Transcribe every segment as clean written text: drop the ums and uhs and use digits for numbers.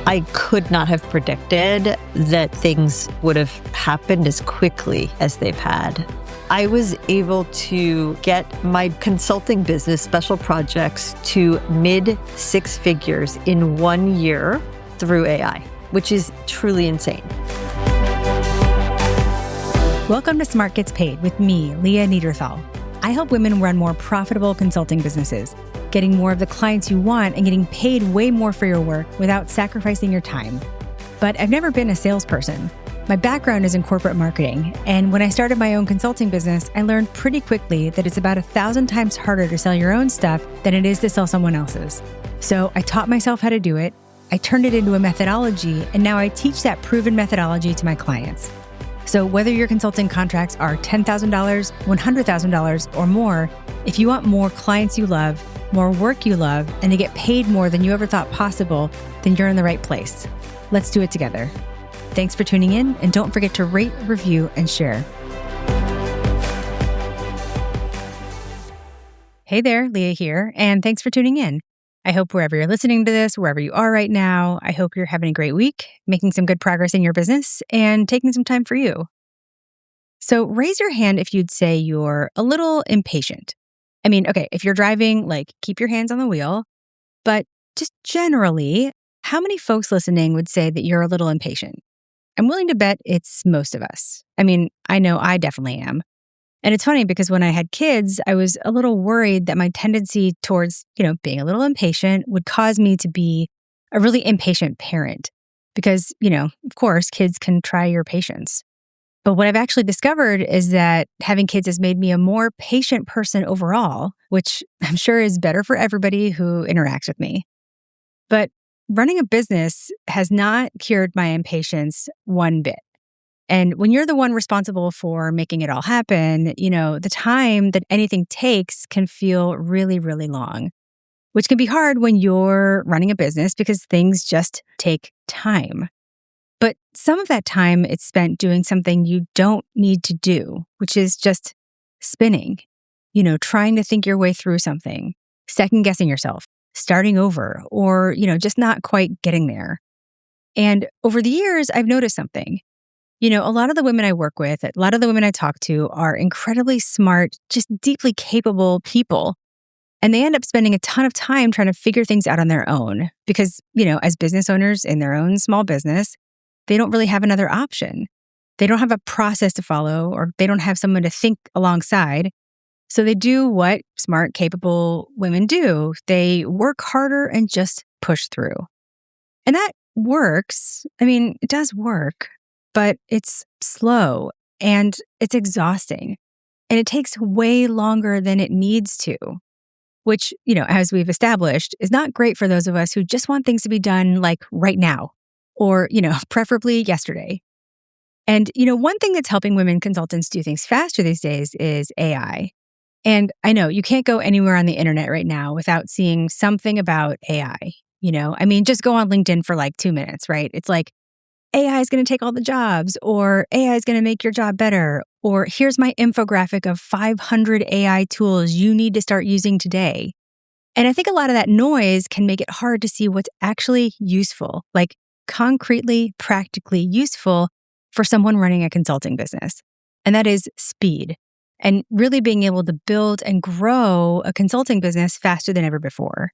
I could not have predicted that things would have happened as quickly as they've had. I was able to get my consulting business, Special Projects, to mid six figures in 1 year through AI, which is truly insane. Welcome to Smart Gets Paid with me, Leah Niederthal. I help women run more profitable consulting businesses, getting more of the clients you want and getting paid way more for your work without sacrificing your time. But I've never been a salesperson. My background is in corporate marketing, and when I started my own consulting business, I learned pretty quickly that it's about 1,000 times harder to sell your own stuff than it is to sell someone else's. So I taught myself how to do it, I turned it into a methodology, and now I teach that proven methodology to my clients. So whether your consulting contracts are $10,000, $100,000, or more, if you want more clients you love, more work you love, and to get paid more than you ever thought possible, then you're in the right place. Let's do it together. Thanks for tuning in, and don't forget to rate, review, and share. Hey there, Leah here, and thanks for tuning in. I hope wherever you're listening to this, wherever you are right now, I hope you're having a great week, making some good progress in your business, and taking some time for you. So raise your hand if you'd say you're a little impatient. I mean, okay, if you're driving, keep your hands on the wheel, but just generally, how many folks listening would say that you're a little impatient? I'm willing to bet it's most of us. I mean, I know I definitely am. And it's funny because when I had kids, I was a little worried that my tendency towards, being a little impatient would cause me to be a really impatient parent. Because, of course, kids can try your patience. But what I've actually discovered is that having kids has made me a more patient person overall, which I'm sure is better for everybody who interacts with me. But running a business has not cured my impatience one bit. And when you're the one responsible for making it all happen, the time that anything takes can feel really, really long, which can be hard when you're running a business because things just take time. But some of that time it's spent doing something you don't need to do, which is just spinning, trying to think your way through something, second guessing yourself, starting over, or, just not quite getting there. And over the years, I've noticed something. A lot of the women I work with, a lot of the women I talk to are incredibly smart, just deeply capable people. And they end up spending a ton of time trying to figure things out on their own because, as business owners in their own small business, they don't really have another option. They don't have a process to follow, or they don't have someone to think alongside. So they do what smart, capable women do. They work harder and just push through. And that works. I mean, it does work, but it's slow and it's exhausting. And it takes way longer than it needs to, which, as we've established, is not great for those of us who just want things to be done right now or, preferably yesterday. And, one thing that's helping women consultants do things faster these days is AI. And I know you can't go anywhere on the internet right now without seeing something about AI. Just go on LinkedIn for 2 minutes, right? It's like, AI is going to take all the jobs, or AI is going to make your job better, or here's my infographic of 500 AI tools you need to start using today. And I think a lot of that noise can make it hard to see what's actually useful, concretely, practically useful for someone running a consulting business. And that is speed. And really being able to build and grow a consulting business faster than ever before.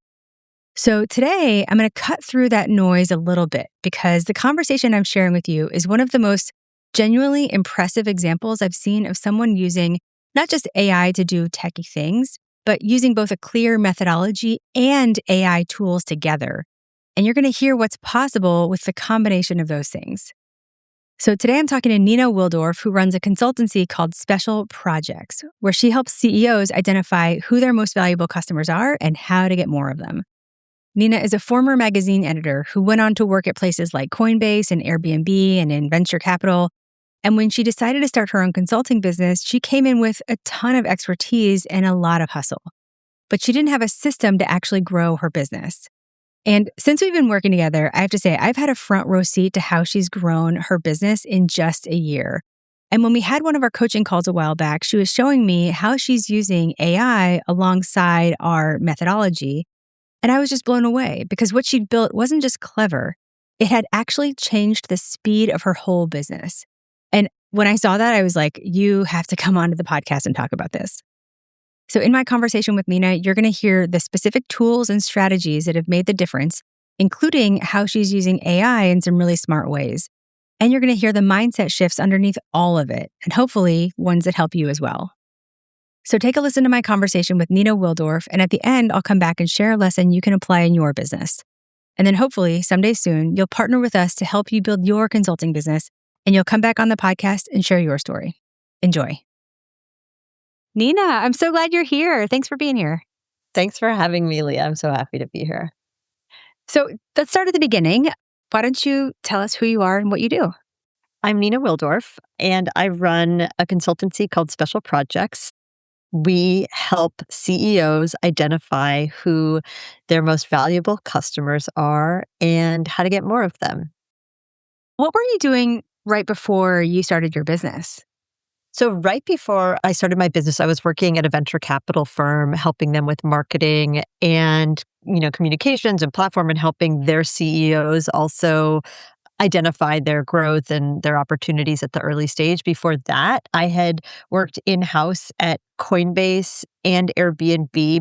So today, I'm going to cut through that noise a little bit because the conversation I'm sharing with you is one of the most genuinely impressive examples I've seen of someone using not just AI to do techie things, but using both a clear methodology and AI tools together. And you're going to hear what's possible with the combination of those things. So today I'm talking to Nina Willdorf, who runs a consultancy called Special Projects, where she helps CEOs identify who their most valuable customers are and how to get more of them. Nina is a former magazine editor who went on to work at places like Coinbase and Airbnb and in venture capital. And when she decided to start her own consulting business, she came in with a ton of expertise and a lot of hustle. But she didn't have a system to actually grow her business. And since we've been working together, I have to say, I've had a front row seat to how she's grown her business in just a year. And when we had one of our coaching calls a while back, she was showing me how she's using AI alongside our methodology. And I was just blown away because what she'd built wasn't just clever. it had actually changed the speed of her whole business. And when I saw that, I was like, you have to come onto the podcast and talk about this. So in my conversation with Nina, you're going to hear the specific tools and strategies that have made the difference, including how she's using AI in some really smart ways. And you're going to hear the mindset shifts underneath all of it, and hopefully ones that help you as well. So take a listen to my conversation with Nina Willdorf, and at the end, I'll come back and share a lesson you can apply in your business. And then hopefully, someday soon, you'll partner with us to help you build your consulting business, and you'll come back on the podcast and share your story. Enjoy. Nina, I'm so glad you're here. Thanks for being here. Thanks for having me, Leah. I'm so happy to be here. So let's start at the beginning. Why don't you tell us who you are and what you do? I'm Nina Willdorf, and I run a consultancy called Special Projects. We help CEOs identify who their most valuable customers are and how to get more of them. What were you doing right before you started your business? So right before I started my business, I was working at a venture capital firm, helping them with marketing and, communications and platform, and helping their CEOs also identify their growth and their opportunities at the early stage. Before that, I had worked in-house at Coinbase and Airbnb.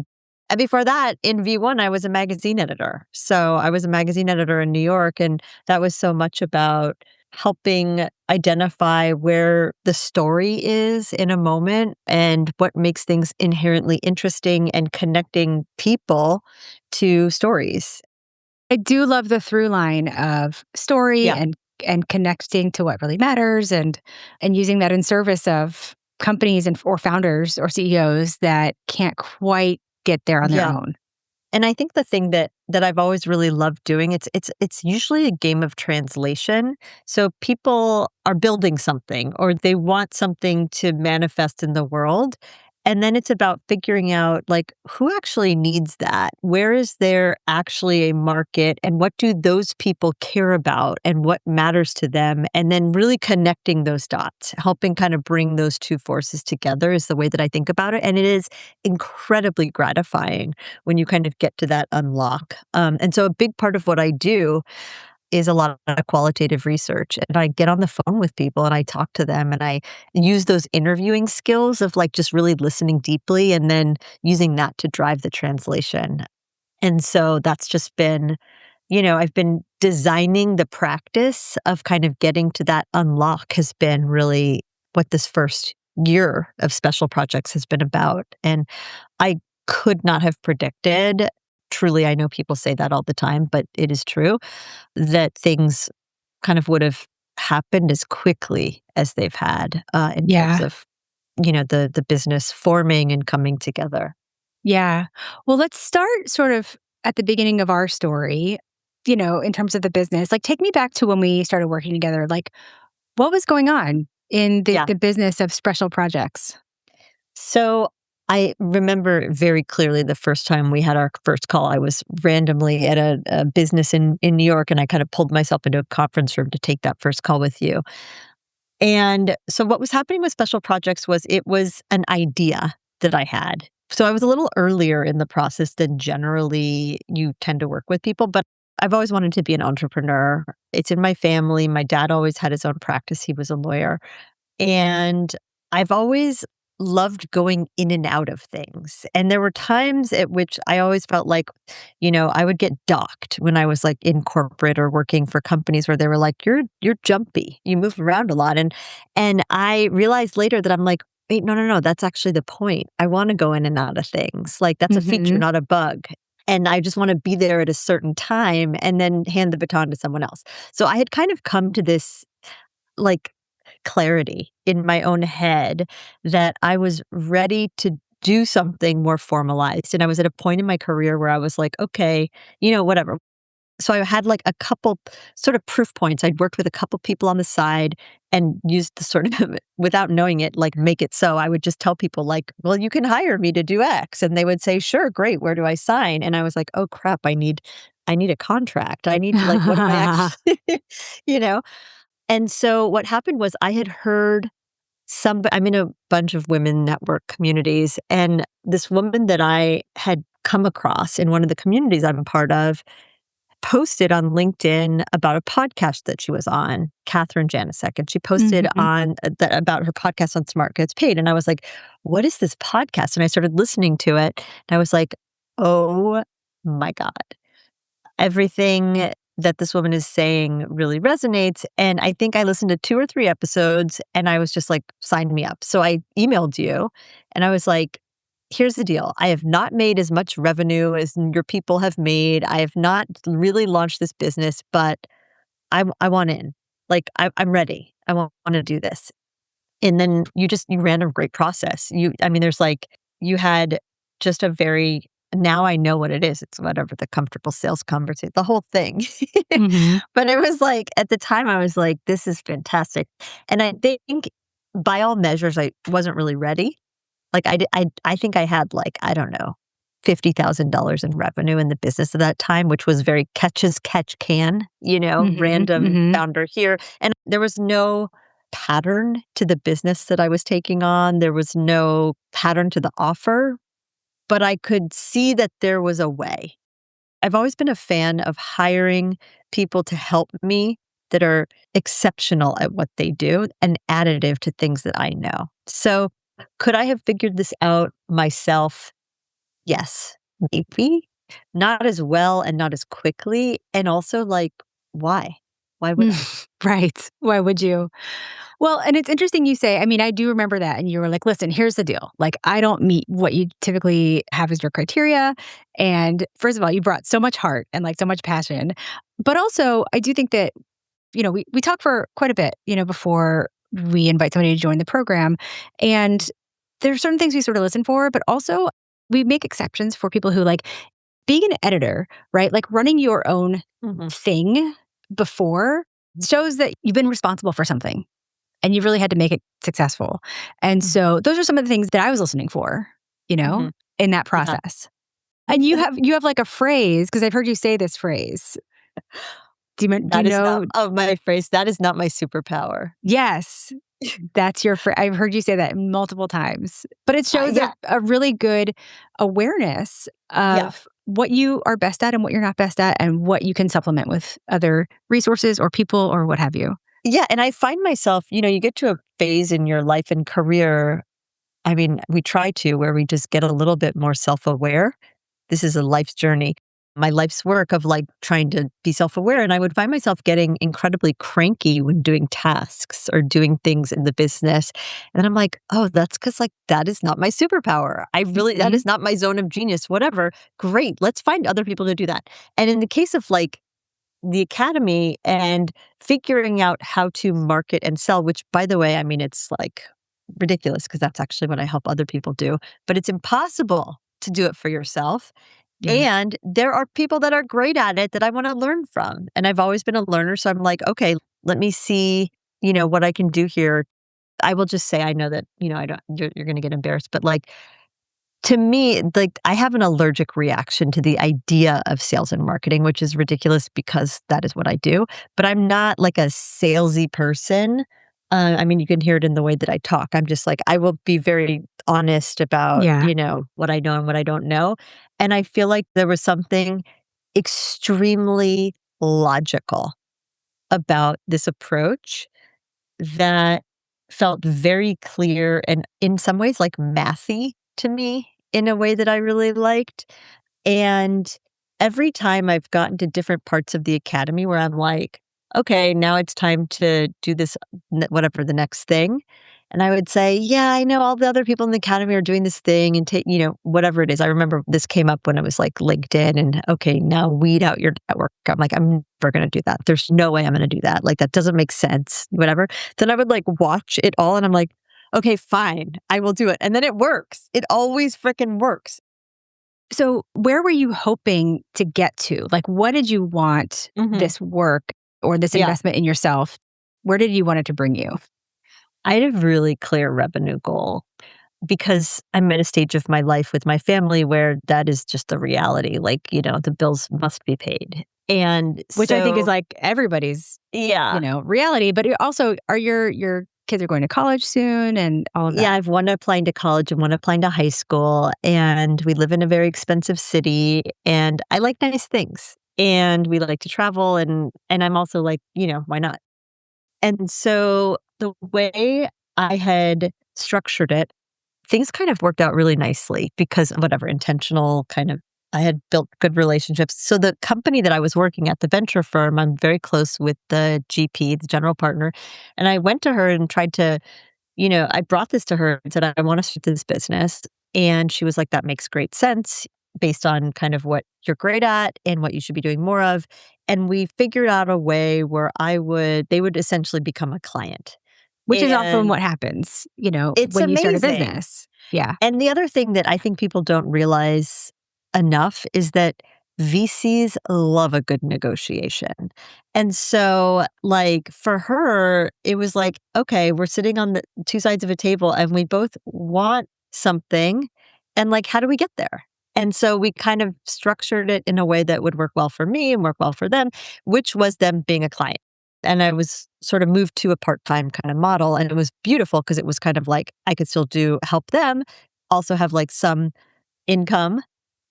And before that, in V1, I was a magazine editor. So I was a magazine editor in New York, and that was so much about helping identify where the story is in a moment and what makes things inherently interesting and connecting people to stories. I do love the through line of story Yeah. and connecting to what really matters and using that in service of companies and or founders or CEOs that can't quite get there on their Yeah. own. And I think the thing that I've always really loved doing, it's usually a game of translation. So people are building something or they want something to manifest in the world. And then it's about figuring out like who actually needs that? Where is there actually a market and what do those people care about and what matters to them? And then really connecting those dots, helping kind of bring those two forces together is the way that I think about it. And it is incredibly gratifying when you kind of get to that unlock. And so a big part of what I do is a lot of qualitative research. And I get on the phone with people and I talk to them and I use those interviewing skills of like just really listening deeply and then using that to drive the translation. And so that's just been, I've been designing the practice of kind of getting to that unlock has been really what this first year of Special Projects has been about. And I could not have predicted. Truly, I know people say that all the time, but it is true that things kind of would have happened as quickly as they've had in terms Yeah. of, the business forming and coming together. Yeah. Well, let's start sort of at the beginning of our story, in terms of the business. Like take me back to when we started working together. Like what was going on in Yeah. the business of Special Projects? So I remember very clearly the first time we had our first call. I was randomly at a business in New York, and I kind of pulled myself into a conference room to take that first call with you. And so what was happening with Special Projects was it was an idea that I had. So I was a little earlier in the process than generally you tend to work with people, but I've always wanted to be an entrepreneur. It's in my family. My dad always had his own practice. He was a lawyer. And I've always loved going in and out of things. And there were times at which I always felt like, I would get docked when I was like in corporate or working for companies where they were like, you're jumpy. You move around a lot. And I realized later that I'm like, wait, no, that's actually the point. I want to go in and out of things. Like that's a feature, not a bug. And I just want to be there at a certain time and then hand the baton to someone else. So I had kind of come to this like clarity in my own head that I was ready to do something more formalized. And I was at a point in my career where I was like, okay, whatever. So I had like a couple sort of proof points. I'd worked with a couple people on the side and used the sort of, without knowing it, like make it so. I would just tell people like, well, you can hire me to do X. And they would say, sure, great. Where do I sign? And I was like, oh crap, I need a contract. I need like, what am I actually, you know? And so what happened was I had heard I'm in a bunch of women network communities, and this woman that I had come across in one of the communities I'm a part of posted on LinkedIn about a podcast that she was on, Catherine Janisek, and she posted Mm-hmm. on about her podcast on Smart Gets Paid. And I was like, what is this podcast? And I started listening to it, and I was like, oh my God, everything that this woman is saying really resonates. And I think I listened to 2 or 3 episodes and I was just like, sign me up. So I emailed you and I was like, here's the deal. I have not made as much revenue as your people have made. I have not really launched this business, but I want in. Like, I'm ready. I want to do this. And then you ran a great process. There's like, you had just a very, now I know what it is. It's whatever, the comfortable sales conversation, the whole thing. Mm-hmm. But it was like, at the time, I was like, this is fantastic. And I think by all measures, I wasn't really ready. Like I think I had like, I don't know, $50,000 in revenue in the business at that time, which was very catch as catch can, Mm-hmm. random Mm-hmm. founder here. And there was no pattern to the business that I was taking on. There was no pattern to the offer, but I could see that there was a way. I've always been a fan of hiring people to help me that are exceptional at what they do and additive to things that I know. So, could I have figured this out myself? Yes, maybe. Not as well and not as quickly. And also, like, why? Why would I? Right. Why would you? Well, and it's interesting you say, I mean, I do remember that. And you were like, listen, here's the deal. Like, I don't meet what you typically have as your criteria. And first of all, you brought so much heart and like so much passion. But also, I do think that, we talk for quite a bit, before we invite somebody to join the program. And there's certain things we sort of listen for, but also we make exceptions for people who like being an editor, right? Like running your own Mhm. thing before shows that you've been responsible for something and you've really had to make it successful. And so those are some of the things that I was listening for, Mhm. in that Yeah. process. And you have like a phrase, because I've heard you say this phrase. Do you That is not know? my phrase. That is not my superpower. Yes, that's your phrase. I've heard you say that multiple times. But it shows Yeah. a really good awareness Yeah. of what you are best at and what you're not best at and what you can supplement with other resources or people or what have you. Yeah. And I find myself, you get to a phase in your life and career. I mean, we try to where we just get a little bit more self aware. This is a life's journey. My life's work of like trying to be self aware. And I would find myself getting incredibly cranky when doing tasks or doing things in the business. And then I'm like, oh, that's because like that is not my superpower. That Mhm. is not my zone of genius, whatever. Great. Let's find other people to do that. And in the case of like the academy and figuring out how to market and sell, which by the way, I mean, it's like ridiculous because that's actually what I help other people do, but it's impossible to do it for yourself. Yeah. And there are people that are great at it that I want to learn from. And I've always been a learner. So I'm like, okay, let me see, what I can do here. I will just say, I know that, I don't, you're going to get embarrassed, but like, to me, like I have an allergic reaction to the idea of sales and marketing, which is ridiculous because that is what I do. But I'm not like a salesy person. I mean, you can hear it in the way that I talk. I'm just like, I will be very honest about, Yeah. what I know and what I don't know. And I feel like there was something extremely logical about this approach that felt very clear and in some ways like mathy to me in a way that I really liked. And every time I've gotten to different parts of the academy where I'm like, okay, now it's time to do this, whatever the next thing. And I would say, yeah, I know all the other people in the academy are doing this thing and take, whatever it is. I remember this came up when it was like LinkedIn and okay, now weed out your network. I'm like, I'm never going to do that. There's no way I'm going to do that. Like, that doesn't make sense, whatever. Then I would like watch it all and I'm like, okay, fine, I will do it. And then it works. It always freaking works. So, where were you hoping to get to? Like, what did you want Mhm. this work or this Yeah. investment in yourself? Where did you want it to bring you? I had a really clear revenue goal because I'm at a stage of my life with my family where that is just the reality. Like, the bills must be paid. And Which I think is so, like everybody's, yeah. reality. But also, are your kids are going to college soon and all of that? Yeah, I've one applying to college and one applying to high school. And we live in a very expensive city. And I like nice things. and we like to travel, and I'm also like, why not? And so the way I had structured it, things kind of worked out really nicely because of whatever intentional kind of I had built good relationships. So the company that I was working at, the venture firm, I'm very close with the GP, the general partner. And I went to her and tried to, I brought this to her and said, I want to start this business. And she was like, that makes great sense based on kind of what you're great at and what you should be doing more of. And we figured out a way where they would essentially become a client. Which is often And what happens, it's when you start a amazing. business. Yeah. And the other thing that I think people don't realize enough is that VCs love a good negotiation. And so, like, for her, it was like, okay, we're sitting on the two sides of a table and we both want something. And, like, how do we get there? And so we kind of structured it in a way that would work well for me and work well for them, which was them being a client. And I was sort of moved to a part-time kind of model. And it was beautiful because it was kind of like I could still help them, also have like some income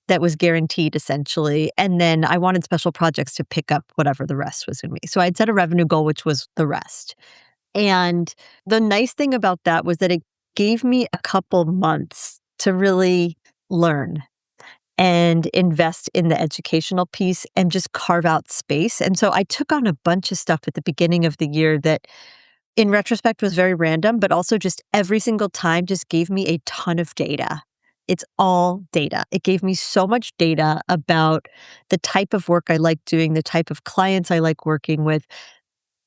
that was guaranteed essentially. And then I wanted special projects to pick up whatever the rest was going to be. So I'd set a revenue goal, which was the rest. And the nice thing about that was that it gave me a couple months to really learn and invest in the educational piece and just carve out space. And so I took on a bunch of stuff at the beginning of the year that in retrospect was very random, but also just every single time just gave me a ton of data. It's all data. It gave me so much data about the type of work I like doing, the type of clients I like working with,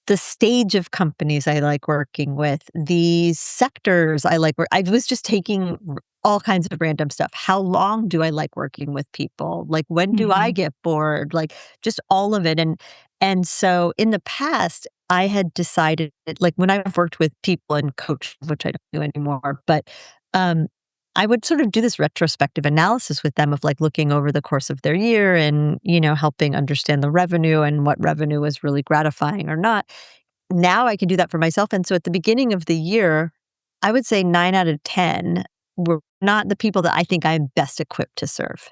the stage of companies I like working with, the sectors I like. I was just taking all kinds of random stuff. How long do I like working with people? Like, when do I Mhm. get bored? Like, just all of it. And so in the past, I had decided, like, when I've worked with people and coach, which I don't do anymore, but um, I would sort of do this retrospective analysis with them of like looking over the course of their year and, helping understand the revenue and what revenue was really gratifying or not. Now I can do that for myself. And so at the beginning of the year, I would say 9 out of 10 were not the people that I think I'm best equipped to serve.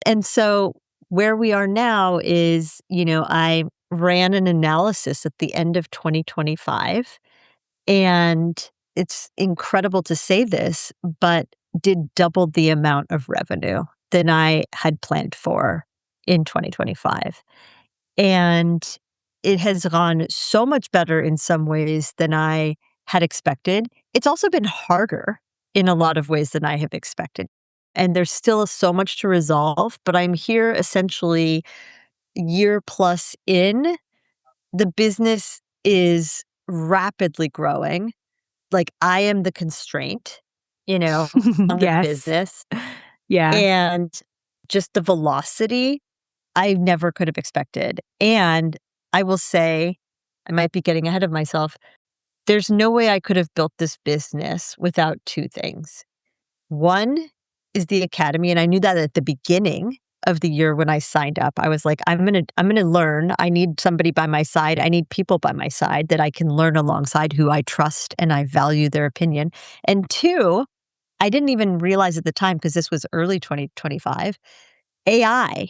And so where we are now is, I ran an analysis at the end of 2025, and it's incredible to say this, but did double the amount of revenue than I had planned for in 2025. And it has gone so much better in some ways than I had expected. It's also been harder in a lot of ways than I have expected. And there's still so much to resolve, but I'm here essentially year plus in. The business is rapidly growing. Like, I am the constraint, on the Yes. business, Yeah. and just the velocity I never could have expected. And I will say, I might be getting ahead of myself. There's no way I could have built this business without two things. One is the academy, and I knew that at the beginning of the year when I signed up. I was like, I'm going to learn. I need somebody by my side. I need people by my side that I can learn alongside, who I trust and I value their opinion. And two, I didn't even realize at the time, because this was early 2025, AI,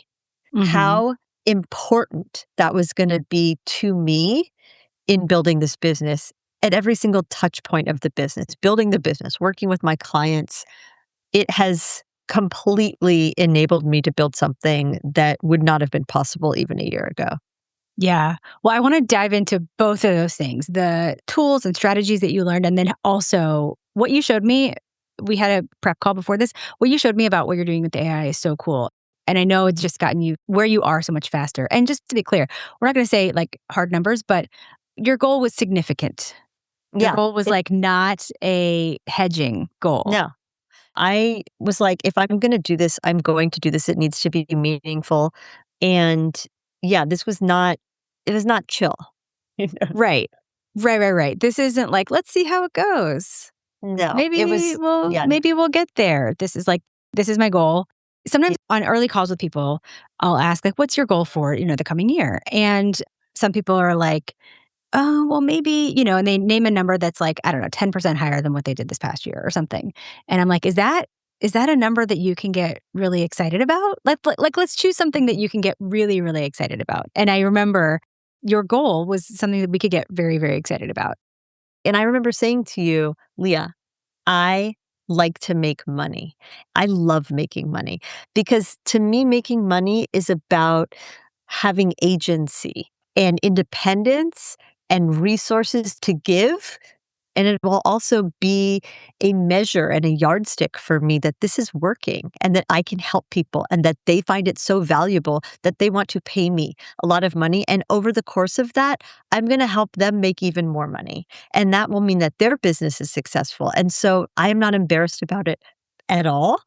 Mhm. how important that was going to be to me in building this business at every single touch point of the business, building the business, working with my clients. It has completely enabled me to build something that would not have been possible even a year ago. Yeah. Well, I want to dive into both of those things, the tools and strategies that you learned, and then also what you showed me. We had a prep call before this. What you showed me about what you're doing with AI is so cool. And I know it's just gotten you where you are so much faster. And just to be clear, we're not going to say like hard numbers, but your goal was significant. Your Yeah. goal was like not a hedging goal. No, I was like, if I'm going to do this, I'm going to do this. It needs to be meaningful. And yeah, it was not chill. You know? Right. Right. This isn't like, let's see how it goes. No, it was, yeah, Maybe we'll get there. This is like, this is my goal. Sometimes on early calls with people, I'll ask like, what's your goal for, the coming year? And some people are like, oh, well, maybe, and they name a number that's like, I don't know, 10% higher than what they did this past year or something. And I'm like, is that is that a number that you can get really excited about? Let's choose something that you can get really, really excited about. And I remember your goal was something that we could get very, very excited about. And I remember saying to you, Leah, I like to make money. I love making money because to me, making money is about having agency and independence and resources to give. And it will also be a measure and a yardstick for me that this is working and that I can help people and that they find it so valuable that they want to pay me a lot of money. And over the course of that, I'm going to help them make even more money. And that will mean that their business is successful. And so I am not embarrassed about it at all.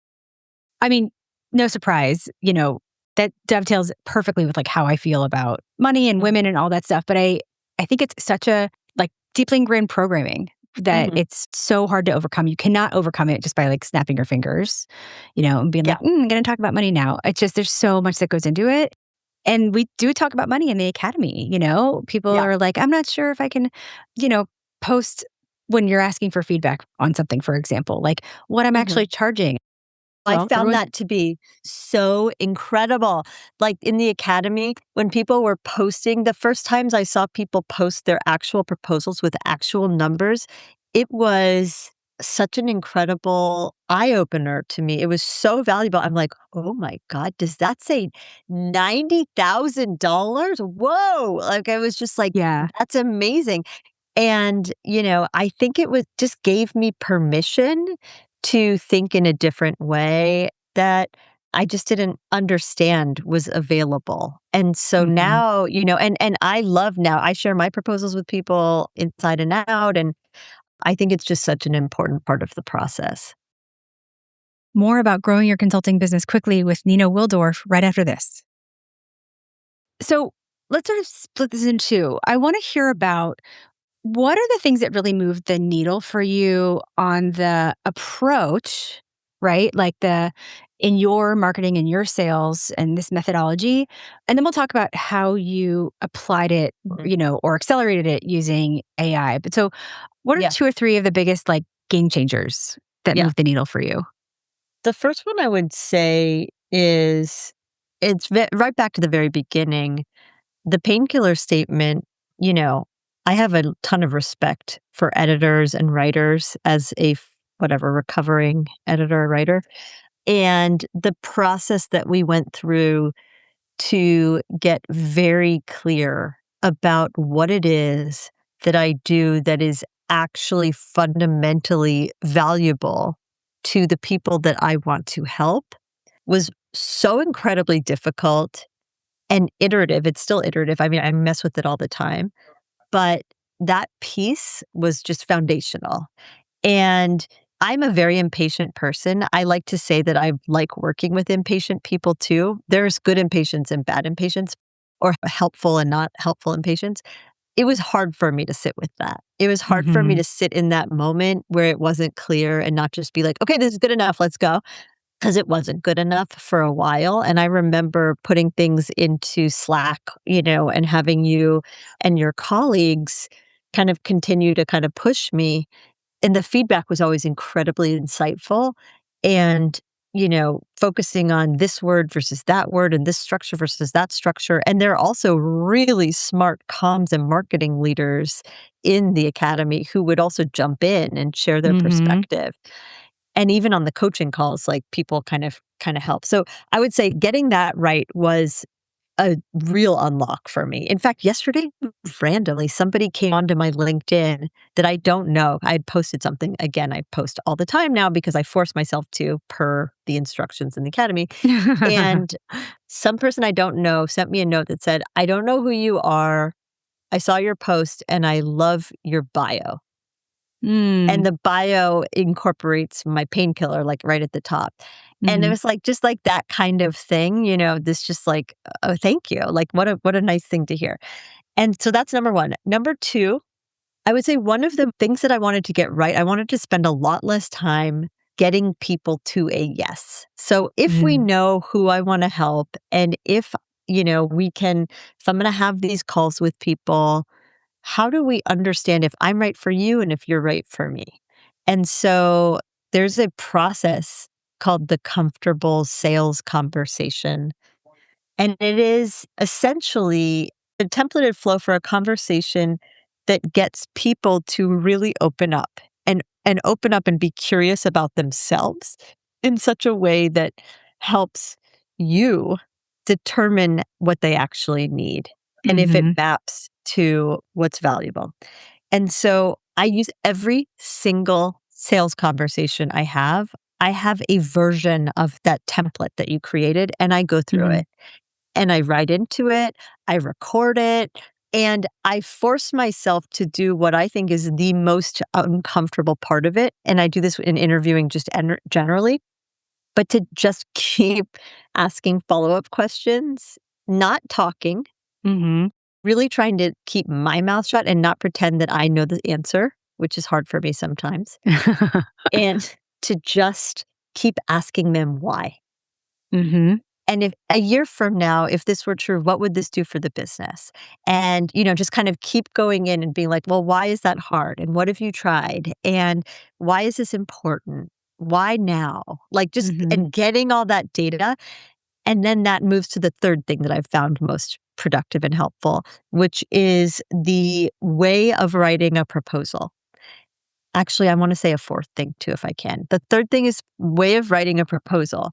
I mean, no surprise, that dovetails perfectly with like how I feel about money and women and all that stuff. But I think it's such a like deeply ingrained programming that Mhm. it's so hard to overcome. You cannot overcome it just by like snapping your fingers, and being like, Yeah. I'm going to talk about money now. It's just, there's so much that goes into it. And we do talk about money in the academy, people Yeah. are like, I'm not sure if I can, post when you're asking for feedback on something, for example, like what I'm Mhm. actually charging. I Well, found everyone's that to be so incredible. Like in the academy, when people were posting, the first times I saw people post their actual proposals with actual numbers, it was such an incredible eye opener to me. It was so valuable. I'm like, oh my God, does that say $90,000? Whoa. Like I was just like, yeah. that's amazing. And, I think it was just gave me permission to think in a different way that I just didn't understand was available. And so Mhm. now, and I love now, I share my proposals with people inside and out. And I think it's just such an important part of the process. More about growing your consulting business quickly with Nina Willdorf right after this. So let's sort of split this in two. I want to hear about what are the things that really moved the needle for you on the approach, right? Like in your marketing and your sales and this methodology. And then we'll talk about how you applied it, Mhm. or accelerated it using AI. But so what are Yeah. two or three of the biggest like game changers that Yeah. moved the needle for you? The first one I would say is right back to the very beginning. The painkiller statement, you know, I have a ton of respect for editors and writers as whatever, recovering editor or writer. And the process that we went through to get very clear about what it is that I do that is actually fundamentally valuable to the people that I want to help was so incredibly difficult and iterative. It's still iterative. I mean, I mess with it all the time, but that piece was just foundational. And I'm a very impatient person. I like to say that I like working with impatient people too. There's good impatience and bad impatience, or helpful and not helpful impatience. It was hard for me to sit with that. It was hard for me Hmm. to sit in that moment where it wasn't clear and not just be like, okay, this is good enough. Let's go. Because it wasn't good enough for a while. And I remember putting things into Slack, and having you and your colleagues kind of continue to kind of push me. And the feedback was always incredibly insightful and, focusing on this word versus that word and this structure versus that structure. And there are also really smart comms and marketing leaders in the academy who would also jump in and share their Hmm. perspective. And even on the coaching calls, like people kind of help. So I would say getting that right was a real unlock for me. In fact, yesterday, randomly, somebody came onto my LinkedIn that I don't know. I had posted something. Again, I post all the time now because I force myself to per the instructions in the academy. And some person I don't know sent me a note that said, I don't know who you are. I saw your post and I love your bio. And Mm. the bio incorporates my painkiller, like, right at the top. And it Mhm. was, like, just like that kind of thing, this just like, "Oh, thank you." Like, what a nice thing to hear. And so that's number 1. Number 2, I would say one of the things that I wanted to get right, I wanted to spend a lot less time getting people to a yes. So if we Mm. know who I wanna help and if, if I'm gonna have these calls with people, how do we understand if I'm right for you and if you're right for me? And so there's a process called the comfortable sales conversation. And it is essentially a templated flow for a conversation that gets people to really open up and open up and be curious about themselves in such a way that helps you determine what they actually need and if it Mhm. maps to what's valuable. And so I use every single sales conversation I have a version of that template that you created, and I go through Mhm. it and I write into it, I record it, and I force myself to do what I think is the most uncomfortable part of it. And I do this in interviewing just generally, but to just keep asking follow up questions, not talking, Mhm. really trying to keep my mouth shut and not pretend that I know the answer, which is hard for me sometimes, and to just keep asking them why. Mhm. And if a year from now, if this were true, what would this do for the business? And, just kind of keep going in and being like, well, why is that hard? And what have you tried? And why is this important? Why now? Like just, Mhm. and getting all that data. And then that moves to the third thing that I've found most productive and helpful, which is the way of writing a proposal. Actually, I want to say a fourth thing too, if I can. The third thing is way of writing a proposal,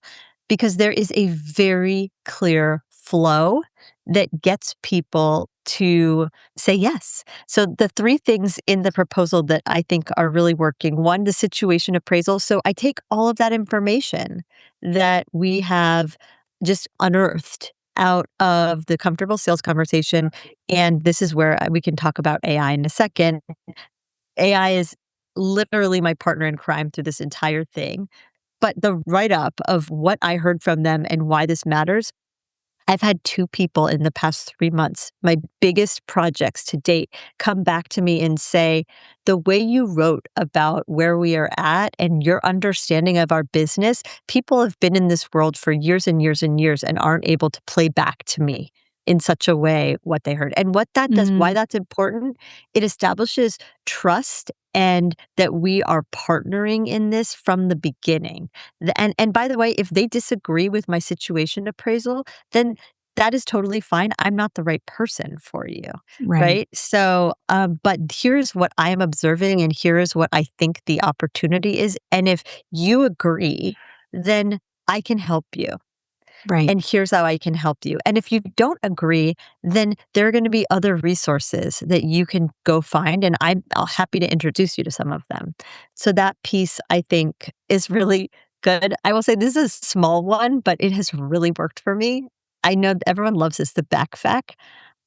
because there is a very clear flow that gets people to say yes. So the three things in the proposal that I think are really working. One, the situation appraisal. So I take all of that information that we have just unearthed out of the comfortable sales conversation. And this is where we can talk about AI in a second. AI is literally my partner in crime through this entire thing. But the write up of what I heard from them and why this matters, I've had two people in the past 3 months, my biggest projects to date, come back to me and say, the way you wrote about where we are at and your understanding of our business, people have been in this world for years and years and years and aren't able to play back to me in such a way what they heard. And what that does, why Mhm. that's important, it establishes trust and that we are partnering in this from the beginning. And by the way, if they disagree with my situation appraisal, then that is totally fine. I'm not the right person for you, Right. right? So, but here's what I am observing, and here is what I think the opportunity is. And if you agree, then I can help you. Right. And here's how I can help you. And if you don't agree, then there are going to be other resources that you can go find. And I'm happy to introduce you to some of them. So that piece, I think, is really good. I will say this is a small one, but it has really worked for me. I know that everyone loves this, the backfack.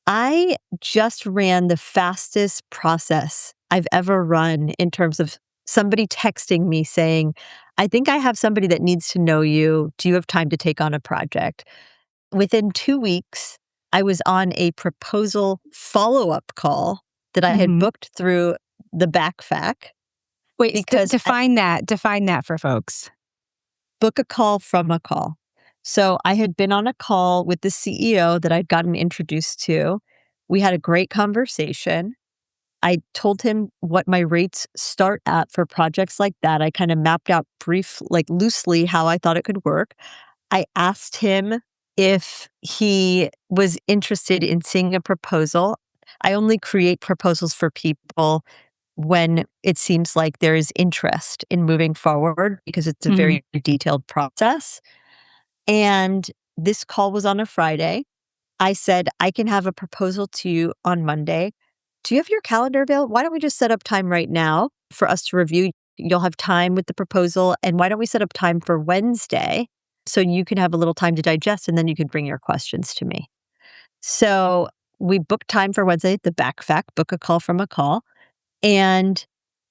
I just ran the fastest process I've ever run in terms of somebody texting me saying, I think I have somebody that needs to know you. Do you have time to take on a project? Within 2 weeks, I was on a proposal follow up call that I had Mhm. booked through the backfack Wait, because I define that. Define that for folks. book a call from a call. So I had been on a call with the CEO that I'd gotten introduced to. We had a great conversation. I told him what my rates start at for projects like that. I kind of mapped out like loosely how I thought it could work. I asked him if he was interested in seeing a proposal. I only create proposals for people when it seems like there is interest in moving forward because it's a Mhm. very detailed process. And this call was on a Friday. I said, I can have a proposal to you on Monday. Do you have your calendar available? Why don't we just set up time right now for us to review? You'll have time with the proposal. And why don't we set up time for Wednesday so you can have a little time to digest and then you can bring your questions to me? So we booked time for Wednesday, the backfack, book a call from a call. And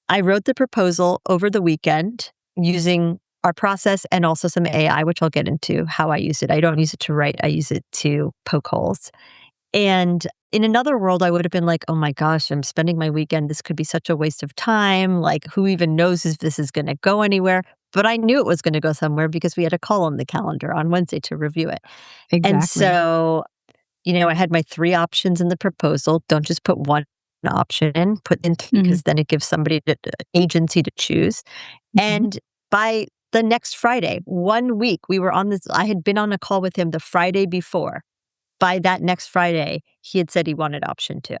I wrote the proposal over the weekend using our process and also some AI, which I'll get into how I use it. I don't use it to write, I use it to poke holes. And in another world, I would have been like, oh my gosh, I'm spending my weekend. This could be such a waste of time. Like, who even knows if this is going to go anywhere? But I knew it was going to go somewhere because we had a call on the calendar on Wednesday to review it. And Exactly. so, I had my three options in the proposal. Don't just put one option in, put in three, Mhm. because then it gives somebody the agency to choose. Mhm. And by the next Friday, 1 week, we were on this. I had been on a call with him the Friday before. By that next Friday, he had said he wanted option 2.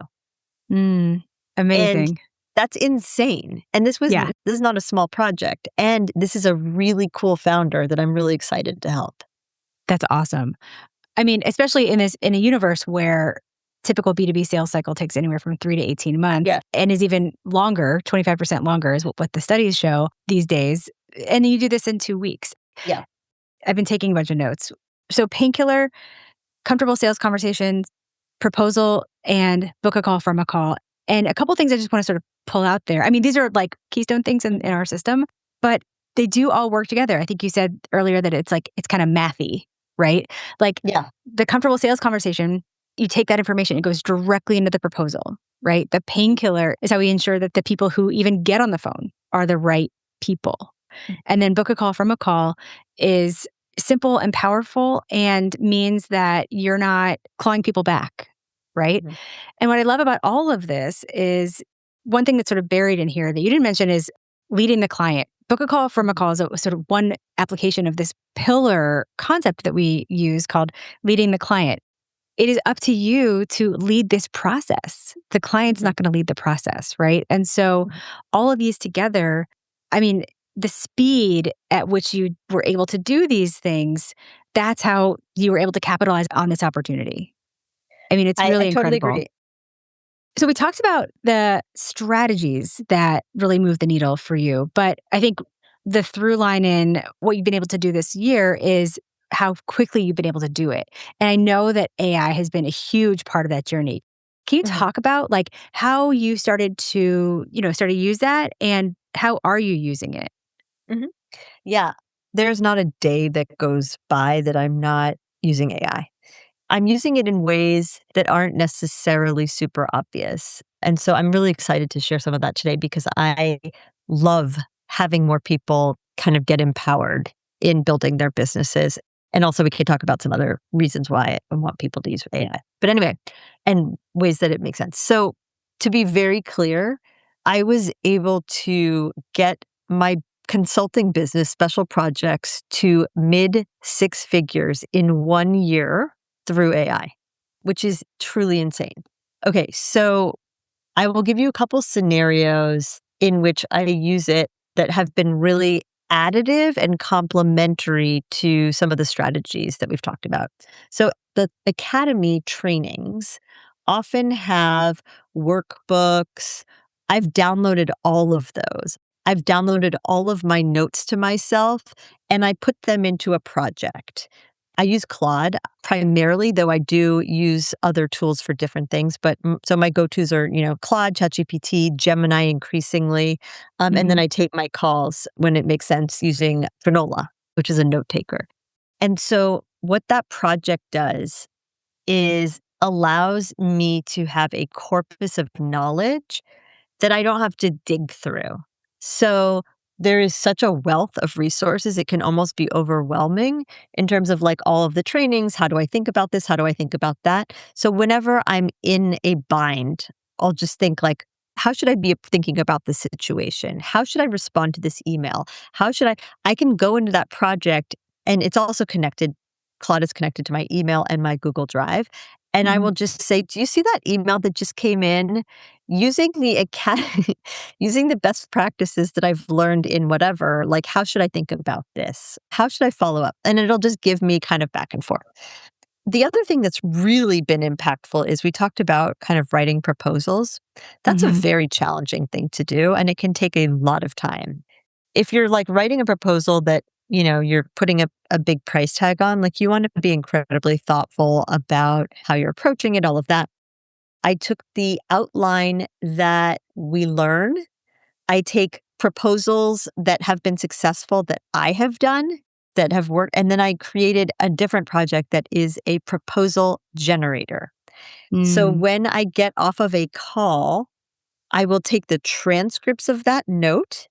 And Amazing. that's insane. And this Yeah, is not a small project. And this is a really cool founder that I'm really excited to help. that's awesome. I mean, especially in a universe where typical B2B sales cycle takes anywhere from 3 to 18 months Yeah. and is even longer, 25% longer is what the studies show these days. And you do this in 2 weeks. Yeah. I've been taking a bunch of notes. So Painkiller, comfortable sales conversations, proposal, and book a call from a call. And a couple things I just want to sort of pull out there. I mean, these are like keystone things in our system, but they do all work together. I think you said earlier that it's kind of mathy, right? Like Yeah. the comfortable sales conversation, you take that information, it goes directly into the proposal, right? The painkiller is how we ensure that the people who even get on the phone are the right people. And then book a call from a call is simple and powerful and means that you're not clawing people back, right? Mhm. And what I love about all of this is one thing that's sort of buried in here that you didn't mention is leading the client. Book a call from a call is sort of one application of this pillar concept that we use called leading the client. It is up to you to lead this process. The client's not going to lead the process, right? And so all of these together, I mean, the speed at which you were able to do these things, that's how you were able to capitalize on this opportunity. I mean, it's I really totally incredible. agree. So we talked about the strategies that really move the needle for you, but I think the through line in what you've been able to do this year is how quickly you've been able to do it. And I know that AI has been a huge part of that journey. Can you Mhm. talk about like how you started to, use that and how are you using it? Mhm. Yeah. There's not a day that goes by that I'm not using AI. I'm using it in ways that aren't necessarily super obvious. And so I'm really excited to share some of that today because I love having more people kind of get empowered in building their businesses. And also, we can talk about some other reasons why I want people to use AI. But anyway, and ways that it makes sense. So, to be very clear, I was able to get my consulting business, special projects, to mid 6 figures in 1 year through AI, which is truly insane. Okay, so I will give you a couple scenarios in which I use it that have been really additive and complementary to some of the strategies that we've talked about. So the academy trainings often have workbooks. I've downloaded all of those. I've downloaded all of my notes to myself and I put them into a project. I use Claude primarily, though I do use other tools for different things. But so my go-tos are, Claude, ChatGPT, Gemini increasingly. And then Mhm. I take my calls when it makes sense using Granola, which is a note taker. And so what that project does is allows me to have a corpus of knowledge that I don't have to dig through. So there is such a wealth of resources, it can almost be overwhelming in terms of like all of the trainings. How do I think about this? How do I think about that? So whenever I'm in a bind, I'll just think like, how should I be thinking about this situation? How should I respond to this email? How should I can go into that project and it's also connected. Claude is connected to my email and my Google Drive. And I will Mhm. just say, do you see that email that just came in? Using the using the best practices that I've learned in whatever, like how should I think about this? How should I follow up? And it'll just give me kind of back and forth. The other thing that's really been impactful is we talked about kind of writing proposals. That's a Mhm. very challenging thing to do, and it can take a lot of time. If you're like writing a proposal that, you're putting a big price tag on, like you want to be incredibly thoughtful about how you're approaching it, all of that. I took the outline that we learn. I take proposals that have been successful that I have done that have worked. And then I created a different project that is a proposal generator. So Mm. when I get off of a call, I will take the transcripts of that note.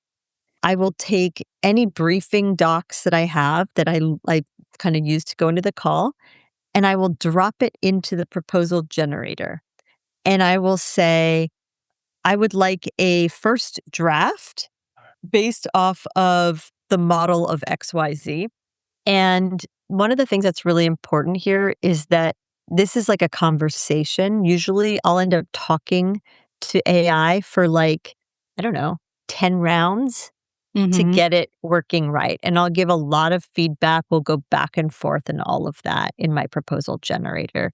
I will take any briefing docs that I have that I kind of use to go into the call, and I will drop it into the proposal generator. And I will say, I would like a first draft based off of the model of XYZ. And one of the things that's really important here is that this is like a conversation. Usually I'll end up talking to AI for like, I don't know, 10 rounds to Mm-hmm. get it working right. And I'll give a lot of feedback. We'll go back and forth and all of that in my proposal generator.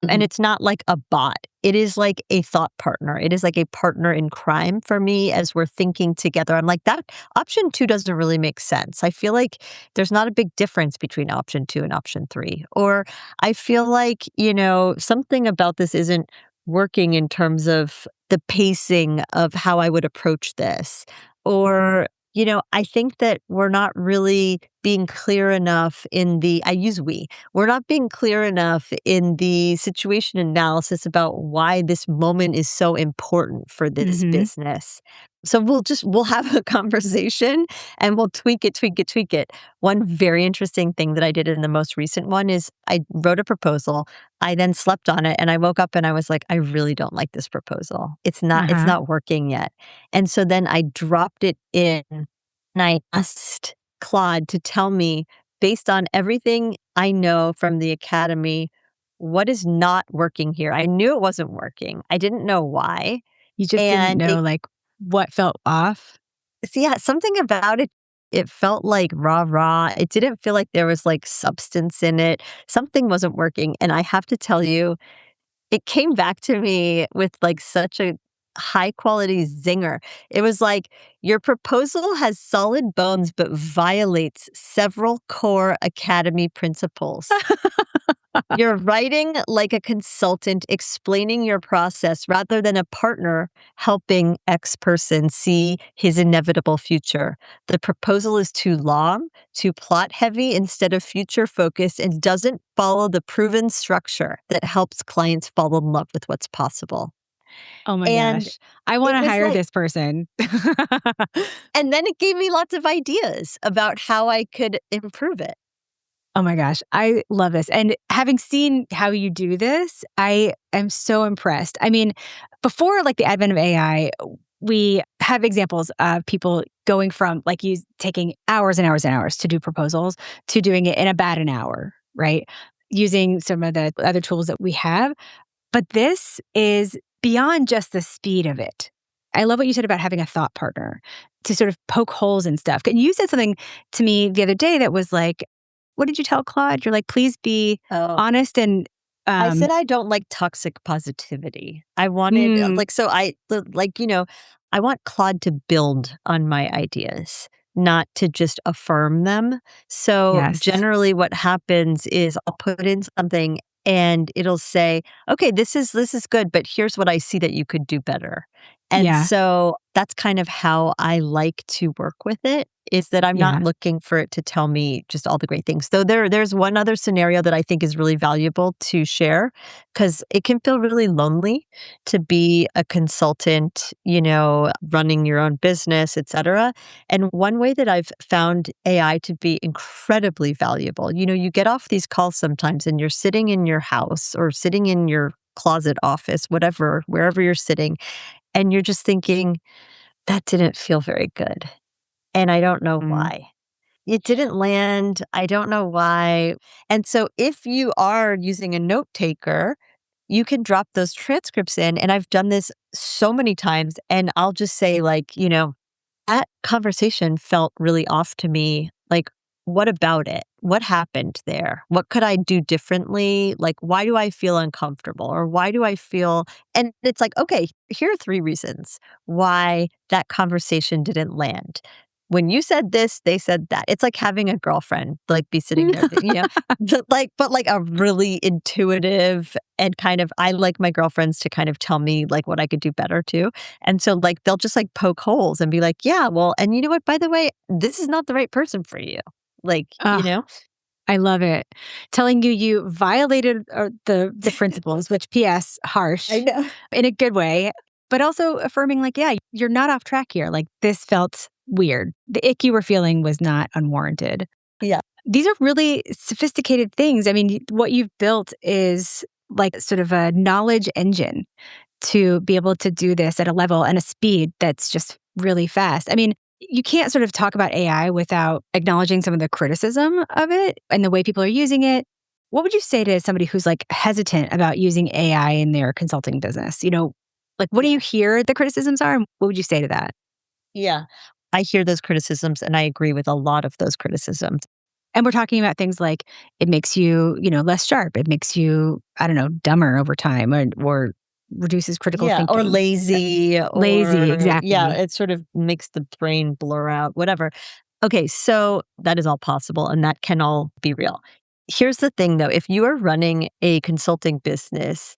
And it's not like a bot. It is like a thought partner. It is like a partner in crime for me as we're thinking together. I'm like, that option 2 doesn't really make sense. I feel like there's not a big difference between option 2 and option 3. Or I feel like, something about this isn't working in terms of the pacing of how I would approach this. Or I think that we're not really being clear enough I use we, we're not being clear enough in the situation analysis about why this moment is so important for this Mm-hmm. business. So we'll have a conversation and we'll tweak it. One very interesting thing that I did in the most recent one is I wrote a proposal. I then slept on it and I woke up and I was like, I really don't like this proposal. It's Uh-huh. not working yet. And so then I dropped it in and I asked Claude to tell me, based on everything I know from the academy, what is not working here. I knew it wasn't working. I didn't know why. You just didn't And know like what felt off. yeah, something about it, it felt like rah rah. It didn't feel like there was like substance in it. Something wasn't working. And I have to tell you, it came back to me with like such a high quality zinger. It was like, your proposal has solid bones but violates several core academy principles. You're writing like a consultant explaining your process rather than a partner helping X person see his inevitable future. The proposal is too long, too plot heavy instead of future focused, and doesn't follow the proven structure that helps clients fall in love with what's possible. Oh my And gosh. I want it to was hire like, this person. and then it gave me lots of ideas about how I could improve it. Oh my gosh, I love this. And having seen how you do this, I am so impressed. I mean, before like the advent of AI, we have examples of people going from like you taking hours and hours and hours to do proposals to doing it in about an hour, right? Using some of the other tools that we have. But this is beyond just the speed of it. I love what you said about having a thought partner to sort of poke holes and stuff. And you said something to me the other day that was like, what did you tell Claude? You're like, please be Oh, honest and I um said I don't like toxic positivity. I wanted, mm, I want Claude to build on my ideas, not to just affirm them. So yes. generally what happens is I'll put in something and it'll say, "Okay, this is good, but here's what I see that you could do better." And Yeah. so that's kind of how I like to work with it, is that I'm not Yeah. looking for it to tell me just all the great things. Though there's one other scenario that I think is really valuable to share, because it can feel really lonely to be a consultant, running your own business, et cetera. And one way that I've found AI to be incredibly valuable, you get off these calls sometimes and you're sitting in your house or sitting in your closet office, whatever, wherever you're sitting, and you're just thinking, that didn't feel very good. And I don't know Mm. why. It didn't land. I don't know why. And so if you are using a note taker, you can drop those transcripts in. And I've done this so many times. And I'll just say, like, that conversation felt really off to me. Like, what about it? What happened there? What could I do differently? Like, why do I feel uncomfortable? Or why do I feel, and it's like, okay, here are 3 reasons why that conversation didn't land. When you said this, they said that. It's like having a girlfriend, like, be sitting there, but like a really intuitive and kind of, I like my girlfriends to kind of tell me like what I could do better too. And so, like, they'll just, like, poke holes and be like, "Yeah, well, and you know what, by the way, this is not the right person for you." Like, Ah, I love it. Telling you violated the principles, which PS I harsh know. in a good way, but also affirming like, yeah, you're not off track here. Like this felt weird. The ick you were feeling was not unwarranted. Yeah. These are really sophisticated things. I mean, what you've built is like sort of a knowledge engine to be able to do this at a level and a speed that's just really fast. I mean, you can't sort of talk about AI without acknowledging some of the criticism of it and the way people are using it. What would you say to somebody who's like hesitant about using AI in their consulting business? Like what do you hear the criticisms are? And what would you say to that? Yeah. I hear those criticisms and I agree with a lot of those criticisms. And we're talking about things like it makes you, less sharp. It makes you, I don't know, dumber over time or reduces critical Yeah, or thinking. lazy, Lazy, or yeah, exactly. it sort of makes the brain blur out, whatever. Okay, so that is all possible and that can all be real. Here's the thing though, if you are running a consulting business,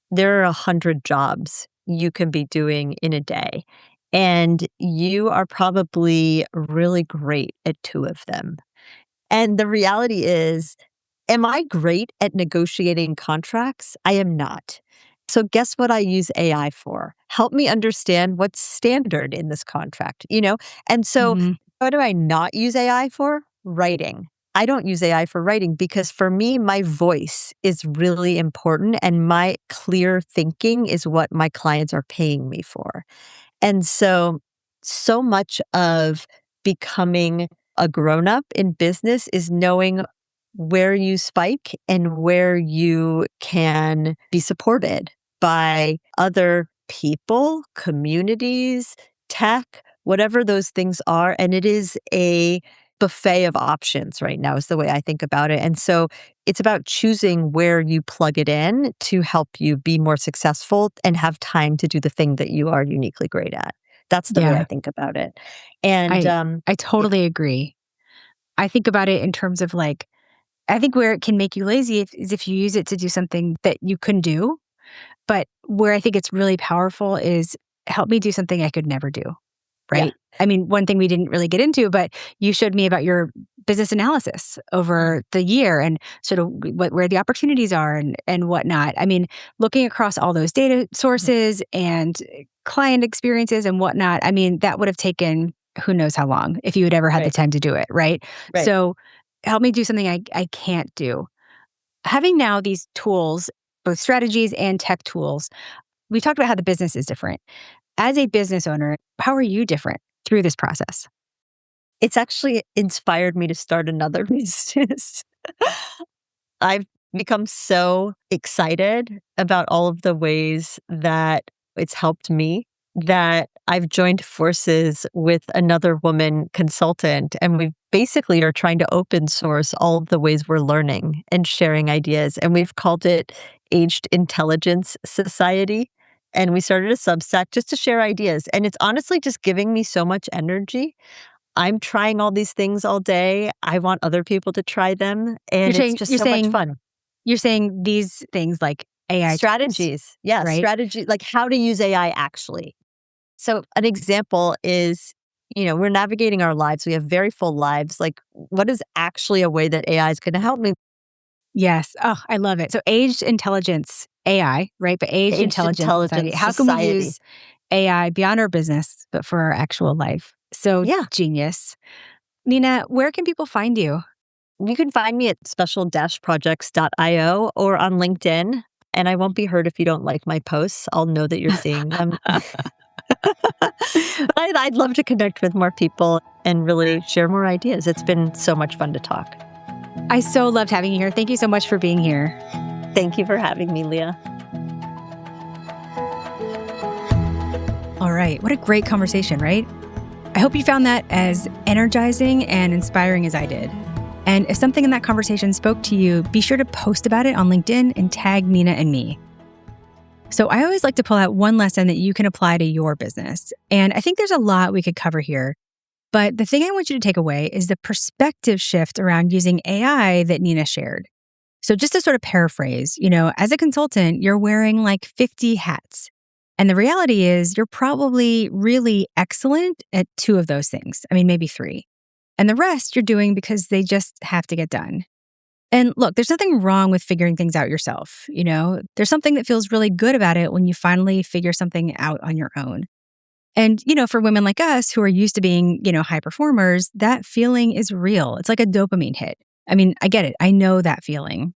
there are 100 jobs you can be doing in a day. And you are probably really great at two of them. And the reality is, am I great at negotiating contracts? I am not. So guess what I use AI for? Help me understand what's standard in this contract, you know? And so Hmm. what do I not use AI for? Writing. I don't use AI for writing because for me, my voice is really important and my clear thinking is what my clients are paying me for. And so, so much of becoming a grown up in business is knowing where you spike and where you can be supported by other people, communities, tech, whatever those things are. And it is a buffet of options right now, is the way I think about it. And so it's about choosing where you plug it in to help you be more successful and have time to do the thing that you are uniquely great at. That's the way I Yeah, think about it. And I I yeah, totally agree. I think about it in terms of like, I think where it can make you lazy is if you use it to do something that you couldn't do. But where I think it's really powerful is help me do something I could never do. yeah. Right? I mean, one thing we didn't really get into, but you showed me about your business analysis over the year and sort of where the opportunities are and whatnot. I mean, looking across all those data Mhm. sources and client experiences and whatnot, I mean, that would have taken who knows how long if you had ever had the Right, time to do it, right? right. So help me do something I can't do. Having now these tools, both strategies and tech tools, we talked about how the business is different. As a business owner, how are you different through this process? It's actually inspired me to start another business. I've become so excited about all of the ways that it's helped me that I've joined forces with another woman consultant, and we basically are trying to open source all of the ways we're learning and sharing ideas. And we've called it Aged Intelligence Society. And we started a Substack just to share ideas. And it's honestly just giving me so much energy. I'm trying all these things all day. I want other people to try them, You're and it's saying just you're so much saying fun. you're saying these things like AI tools, Strategies. Yeah, right? strategy, like how to use AI actually. So an example is, we're navigating our lives. We have very full lives. Like, what is actually a way that AI is going to help me? Yes. Oh, I love it. So aged intelligence AI, right? But aged Aged intelligence society. Intelligence How can we Society. use AI beyond our business, but for our actual life? So Yeah. genius. Nina, where can people find you? You can find me at special-projects.io or on LinkedIn. And I won't be hurt if you don't like my posts. I'll know that you're seeing them. But I'd love to connect with more people and really share more ideas. It's been so much fun to talk. I so loved having you here. Thank you so much for being here. Thank you for having me, Leah. All right. What a great conversation, right? I hope you found that as energizing and inspiring as I did. And if something in that conversation spoke to you, be sure to post about it on LinkedIn and tag Nina and me. So I always like to pull out one lesson that you can apply to your business. And I think there's a lot we could cover here. But the thing I want you to take away is the perspective shift around using AI that Nina shared. So just to sort of paraphrase, as a consultant, you're wearing like 50 hats. And the reality is you're probably really excellent at two of those things. I mean, maybe three. And the rest you're doing because they just have to get done. And look, there's nothing wrong with figuring things out yourself. There's something that feels really good about it when you finally figure something out on your own. And, for women like us who are used to being, high performers, that feeling is real. It's like a dopamine hit. I mean, I get it. I know that feeling.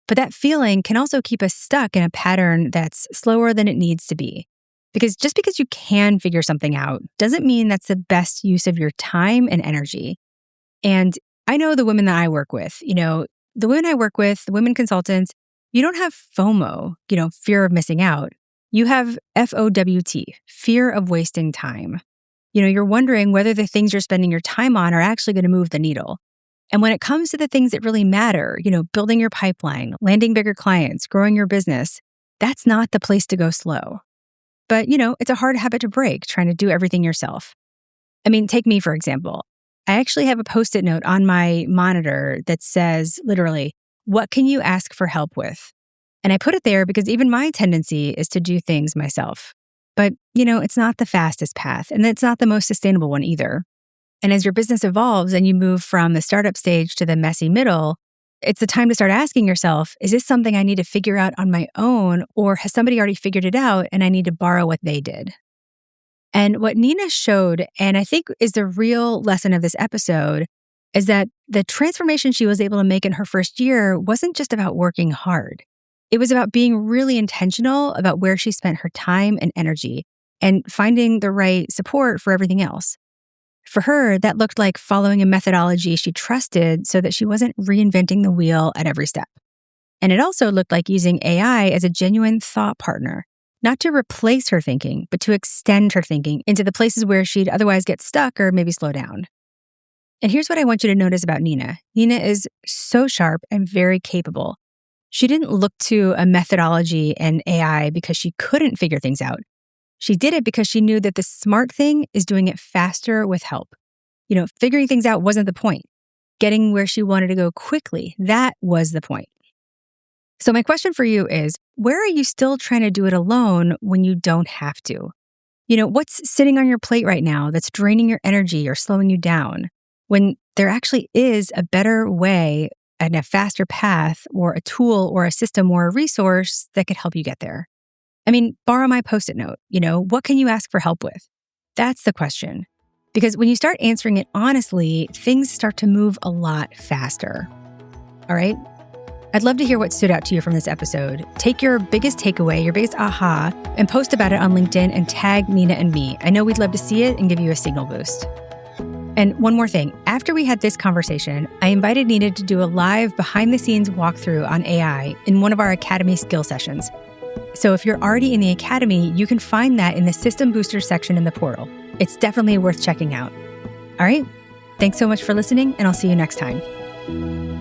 But that feeling can also keep us stuck in a pattern that's slower than it needs to be. Because just because you can figure something out doesn't mean that's the best use of your time and energy. And I know the women that I work with, the women I work with, the women consultants, you don't have FOMO, fear of missing out. You have FOWT, fear of wasting time. You're wondering whether the things you're spending your time on are actually going to move the needle. And when it comes to the things that really matter, building your pipeline, landing bigger clients, growing your business, that's not the place to go slow. But, it's a hard habit to break, trying to do everything yourself. I mean, take me, for example. I actually have a Post-it note on my monitor that says, literally, what can you ask for help with? And I put it there because even my tendency is to do things myself. But, it's not the fastest path, and it's not the most sustainable one either. And as your business evolves and you move from the startup stage to the messy middle, it's the time to start asking yourself, is this something I need to figure out on my own, or has somebody already figured it out and I need to borrow what they did? And what Nina showed, and I think is the real lesson of this episode, is that the transformation she was able to make in her first year wasn't just about working hard. It was about being really intentional about where she spent her time and energy and finding the right support for everything else. For her, that looked like following a methodology she trusted so that she wasn't reinventing the wheel at every step. And it also looked like using AI as a genuine thought partner, not to replace her thinking, but to extend her thinking into the places where she'd otherwise get stuck or maybe slow down. And here's what I want you to notice about Nina. Nina is so sharp and very capable. She didn't look to a methodology and AI because she couldn't figure things out. She did it because she knew that the smart thing is doing it faster with help. Figuring things out wasn't the point. Getting where she wanted to go quickly, that was the point. So my question for you is, where are you still trying to do it alone when you don't have to? What's sitting on your plate right now that's draining your energy or slowing you down when there actually is a better way and a faster path or a tool or a system or a resource that could help you get there? I mean, borrow my Post-it note. What can you ask for help with? That's the question. Because when you start answering it honestly, things start to move a lot faster. All right? I'd love to hear what stood out to you from this episode. Take your biggest takeaway, your biggest aha, and post about it on LinkedIn and tag Nina and me. I know we'd love to see it and give you a signal boost. And one more thing. After we had this conversation, I invited Nina to do a live behind-the-scenes walkthrough on AI in one of our Academy skill sessions. So if you're already in the Academy, you can find that in the System Booster section in the portal. It's definitely worth checking out. All right. Thanks so much for listening, and I'll see you next time.